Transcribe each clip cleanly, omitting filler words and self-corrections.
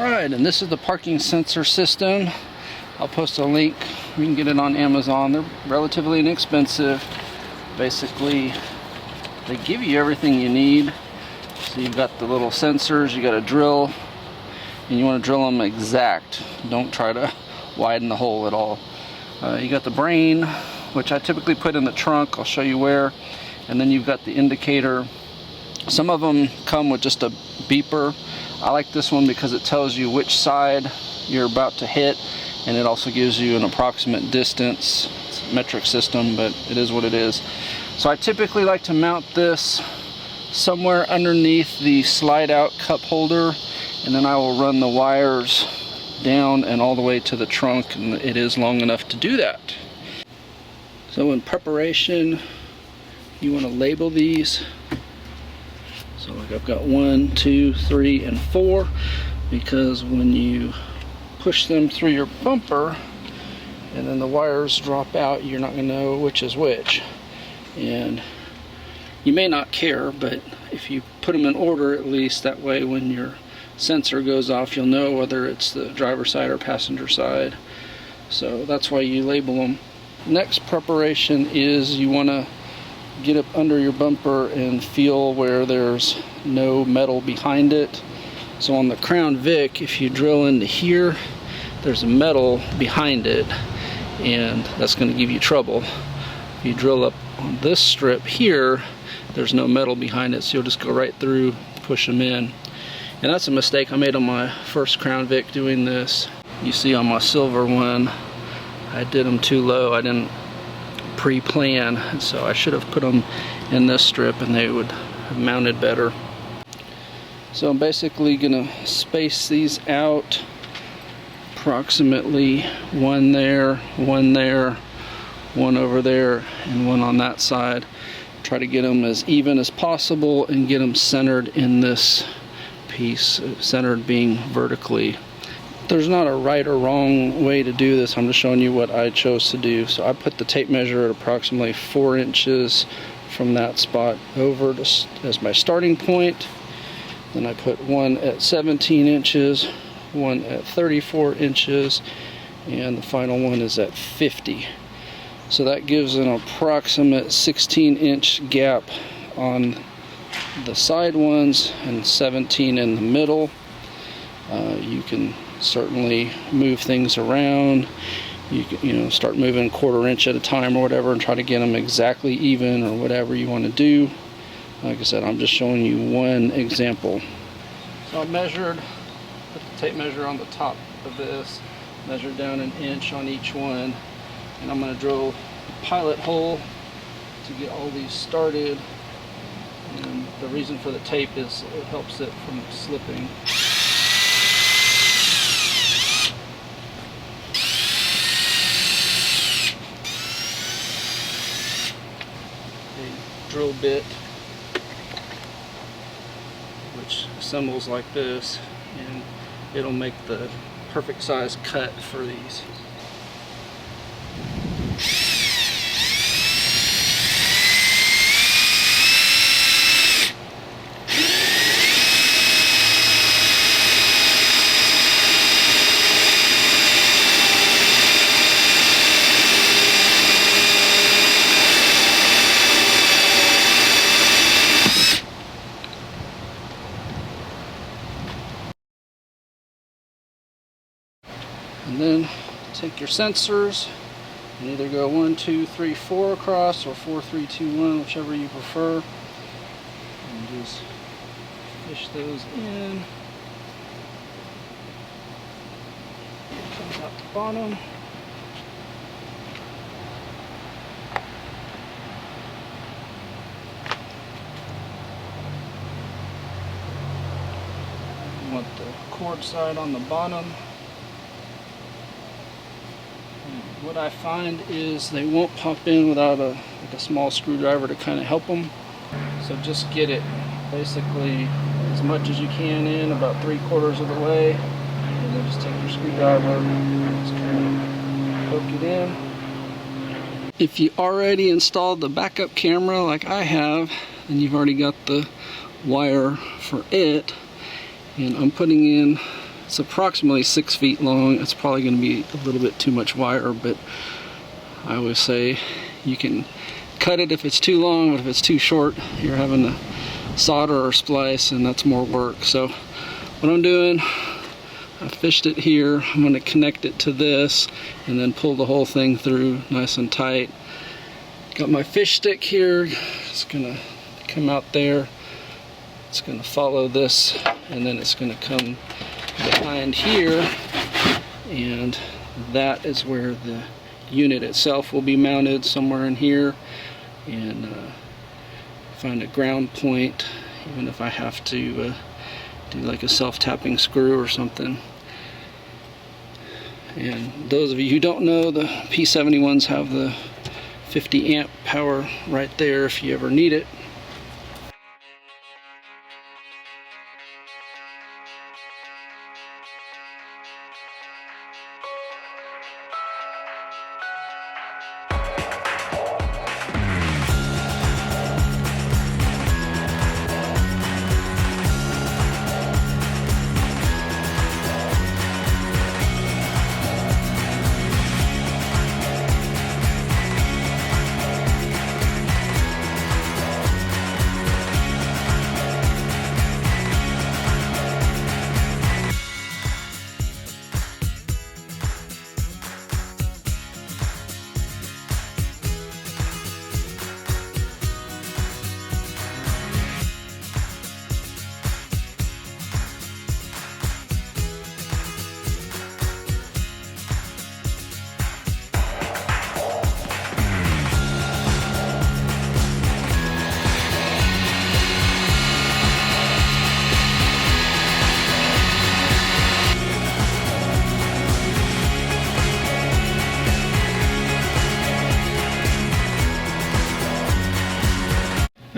Alright, and this is the parking sensor system. I'll post a link. You can get it on Amazon. They're relatively inexpensive. Basically, they give you everything you need. So you've got the little sensors, you got a drill, and you want to drill them exact. Don't try to widen the hole at all. You got the brain, which I typically put in the trunk. I'll show you where. And then you've got the indicator. Some of them come with just a beeper. I like this one because it tells you which side you're about to hit, and it also gives you an approximate distance. It's a metric system, but it is what it is. So I typically like to mount this somewhere underneath the slide out cup holder, and then I will run the wires down and all the way to the trunk, and it is long enough to do that. So in preparation, you want to label these. So like I've got 1, 2, 3, and 4, because when you push them through your bumper and then the wires drop out, you're not going to know which is which. And you may not care, but if you put them in order, at least that way when your sensor goes off, you'll know whether it's the driver's side or passenger side. So that's why you label them. Next preparation is you want to get up under your bumper and feel where there's no metal behind it. So on the Crown Vic, if you drill into here, there's a metal behind it, and that's going to give you trouble. If you drill up on this strip here, there's no metal behind it, so you'll just go right through, push them in. And that's a mistake I made on my first Crown Vic doing this. You see on my silver one, I did them too low. I didn't pre-plan, so I should have put them in this strip and they would have mounted better. So I'm basically gonna space these out approximately one there, one there, one over there, and one on that side. Try to get them as even as possible and get them centered in this piece, centered being vertically. There's not a right or wrong way to do this. I'm just showing you what I chose to do. So I put the tape measure at approximately 4 inches from that spot over as my starting point. Then I put one at 17 inches, one at 34 inches, and the final one is at 50. So that gives an approximate 16-inch gap on the side ones and 17 in the middle. You can certainly move things around. You know, start moving 1/4 inch at a time or whatever and try to get them exactly even or whatever you want to do. Like I said, I'm just showing you one example. So I measured, put the tape measure on the top of this, measured down 1 inch on each one, and I'm going to drill a pilot hole to get all these started. And the reason for the tape is it helps it from slipping. Drill bit, which assembles like this, and it'll make the perfect size cut for these. And then take your sensors and either go 1, 2, 3, 4 across, or 4, 3, 2, 1, whichever you prefer. And just fish those in. It comes out the bottom. You want the cord side on the bottom. What I find is they won't pop in without a small screwdriver to kind of help them. So just get it basically as much as you can in, about 3/4 of the way, and then just take your screwdriver and just kind of poke it in. If you already installed the backup camera like I have, then you've already got the wire for it. And I'm putting in It's approximately 6 feet long. It's probably going to be a little bit too much wire, but I always say you can cut it if it's too long, but if it's too short, you're having to solder or splice, and that's more work. So what I'm doing, I fished it here. I'm going to connect it to this and then pull the whole thing through nice and tight. Got my fish stick here. It's going to come out there. It's going to follow this, and then it's going to come behind here, and that is where the unit itself will be mounted, somewhere in here. And find a ground point, even if I have to do like a self-tapping screw or something. And those of you who don't know, the P71s have the 50 amp power right there if you ever need it.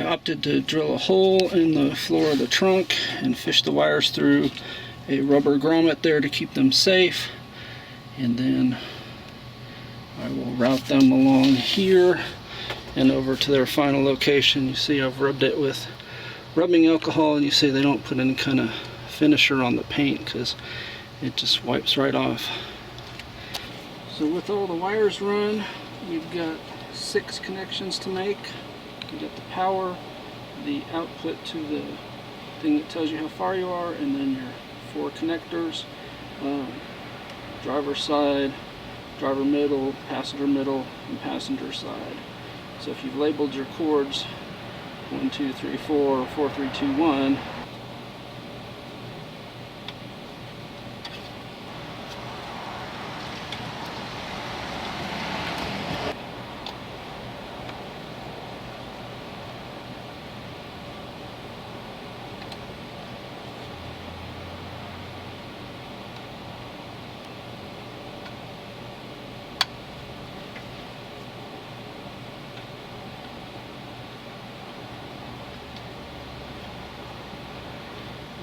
Opted to drill a hole in the floor of the trunk and fish the wires through a rubber grommet there to keep them safe, and then I will route them along here and over to their final location. You see I've rubbed it with rubbing alcohol, and you see they don't put any kind of finisher on the paint because it just wipes right off. So with all the wires run, we've got 6 connections to make. You get the power, the output to the thing that tells you how far you are, and then your 4 connectors, driver side, driver middle, and passenger side. So if you've labeled your cords 1, 2, 3, 4, or 4, 3, 2, 1,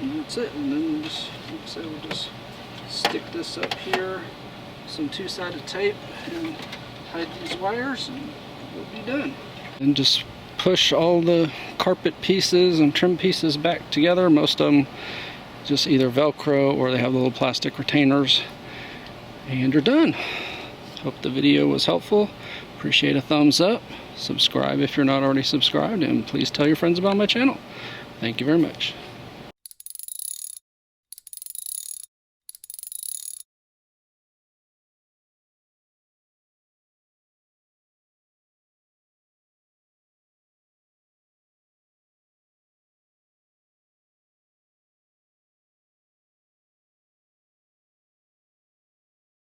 and that's it. And then we'll just, like I said, we'll just stick this up here, some 2-sided tape, and hide these wires, and we'll be done. And just push all the carpet pieces and trim pieces back together. Most of them just either Velcro or they have little plastic retainers, and you're done. Hope the video was helpful. Appreciate a thumbs up. Subscribe if you're not already subscribed, and please tell your friends about my channel. Thank you very much.